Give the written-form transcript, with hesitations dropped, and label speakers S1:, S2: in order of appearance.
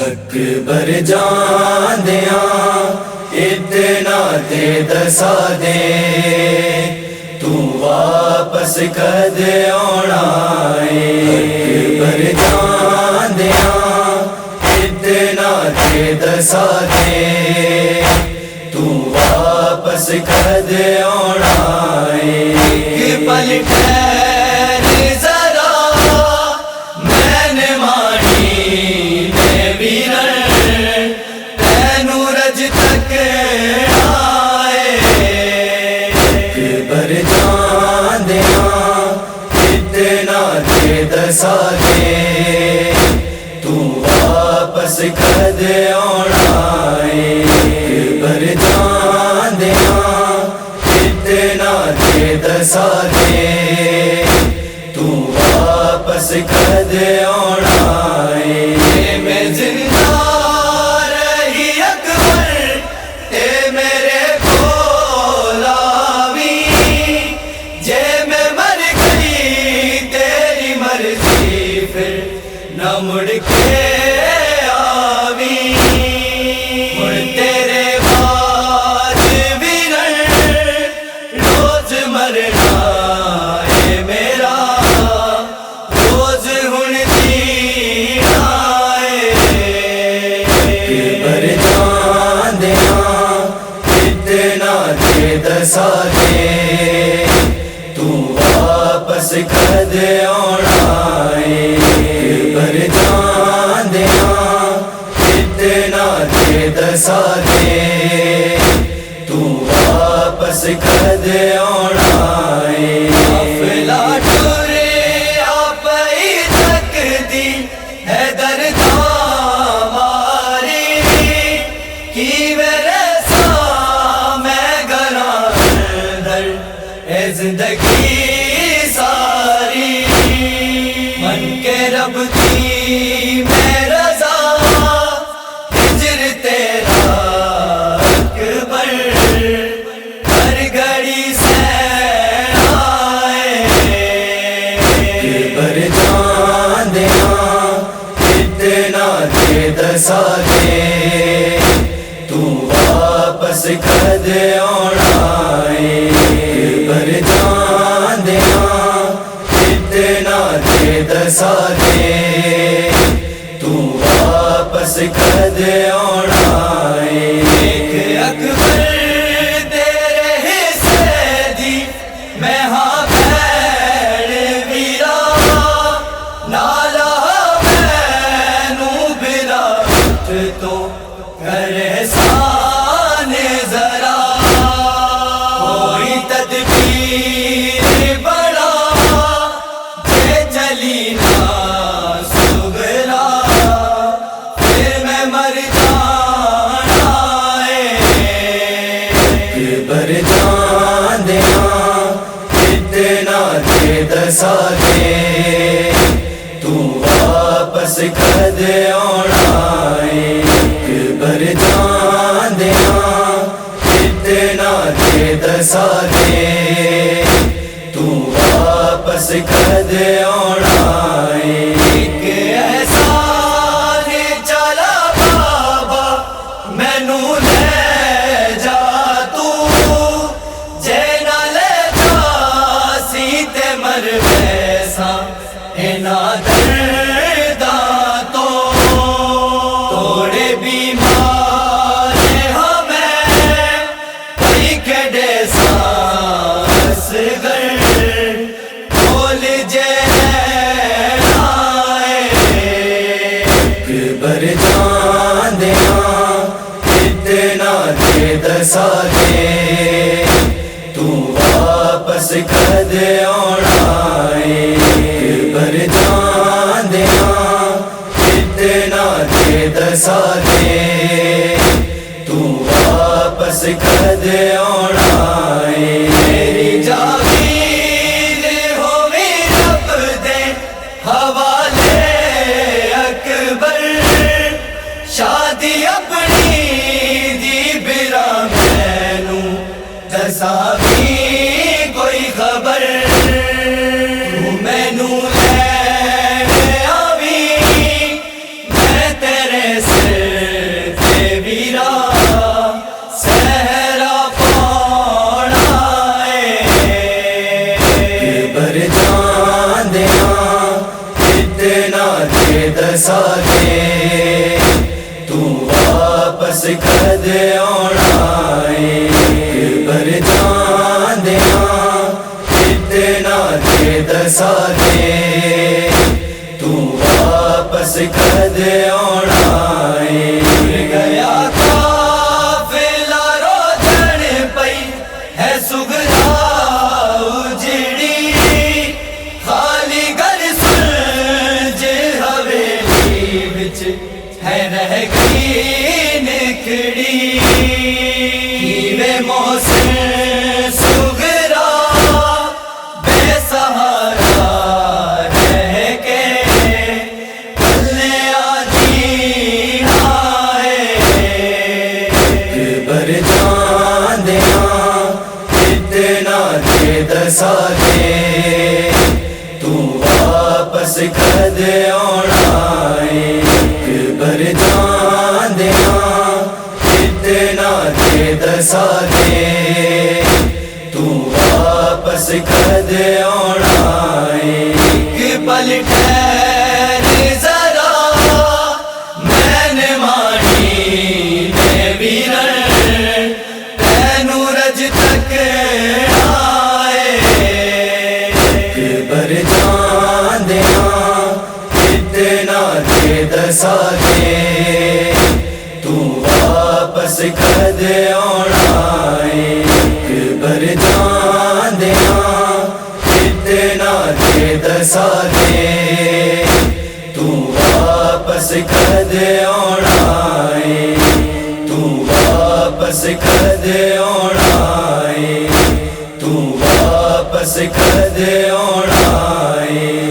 S1: اکبر جان دیاں اتنا تے دسا دے، تو واپس کد آنا ہے۔ اکبر جان دیاں اتنا تے دسا دے، تو واپس کد آنا ہے۔ ایک پل ٹھہر ذرا میں نے مانی میں ویرن تینو رج تک آئے۔ اکبر جان دیاں اتنا تے دسا دے، تو واپس کد آنا ہے۔ اکبر جان دیاں اتنا تے دسا دے، تو واپس کد آنا ہے۔ میں زندہ رہی اکبر تے میرے کول آوی، جے میں مر گئی تیری مرضی پھر نہ مڑ کے آوی۔ مڑ تیرے بعد ویرن روز مرنا ہے میرا، روز ہن جینا ہے۔ اکبر جان دیاں اتنا تے دسا دے، تو واپس کد آنا ہے۔ اکبر جان دیاں اتنا تے دسا دے، تو واپس کد آنا ہے۔ قافلہ ٹریا پئی تکدی ہے درداں ماری، کی میرے سا میں گراں در اے زندگی ساری۔ من کے رب دی میں رضا ہجر تیرا اکبر، ہر گھڑی سین آئے۔ اکبر جان دیاں اتنا تے دسا دے، تو واپس کد آنا ہے۔ اکبر جان دیاں اتنا تے دسا دے، تو واپس کد آنا ہے۔ ایک اکبر تیرے حصے دی میں ہاں بھیڑ ویرا، نالا مینوں بلا اٹھ تو کر احسان ذرا، کوئی تدبیر بڑا جے چلی نہ سگرا، پھر میں مر جانا ہے۔ اکبر جان دیاں اتنا تے دسا دے، تو واپس کد آنا ہے۔ اکبر جان دیاں اتنا تے دسا دے، تو واپس کد آنا ہے۔ ایک احسان چلا بابا مینوں لے جا تو، جے نہ لے جا سی تے مر ویساں انہاں درداں تو۔ توڑے بیمار ہمیں کئی کھڑے سانس گر، بول جے آئے۔ اکبر جان دیاں اتنا تے دسا دے، تو واپس کد آنا ہے۔ اکبر جان دیاں اتنا تے دسا دے، تو واپس کد آنا ہے۔ میری جاگیر ہووی رب دے حوالے اکبر، شادی اپنی دی برا مینوں دسا بھی کوئی خبر، تو مینوں لے آوی میں تیرے دسا دے تو واپس کد آنا ہے بر جان دیاں اتنا دے دسا دے تو واپس کد آنا ہے گیا قافلہ روجن پئی ہے سگلا اجڑی خالی گھر سلج حویلی وچ ہے رہ گئی نکڑی کیویں محسن سغرا بے سہارا رہ کے کلیاں دی آئے بر جان دیاں اتنا دے دسا دے تو واپس کد آنا ہے بر جان دیاں اتنا دے دسا دے تو واپس کد آنا ہے پل ٹھہر ذرا میں نے مانی میں ویرن تینوں رج تک آئے بر جان دیاں اتنا دے دسا دے تو واپس کد آنا ہے بر جان دیاں اتنا دے دسا دے تو واپس کد آنا ہے تو واپس کد آنا ہے تو واپس کد آنا ہے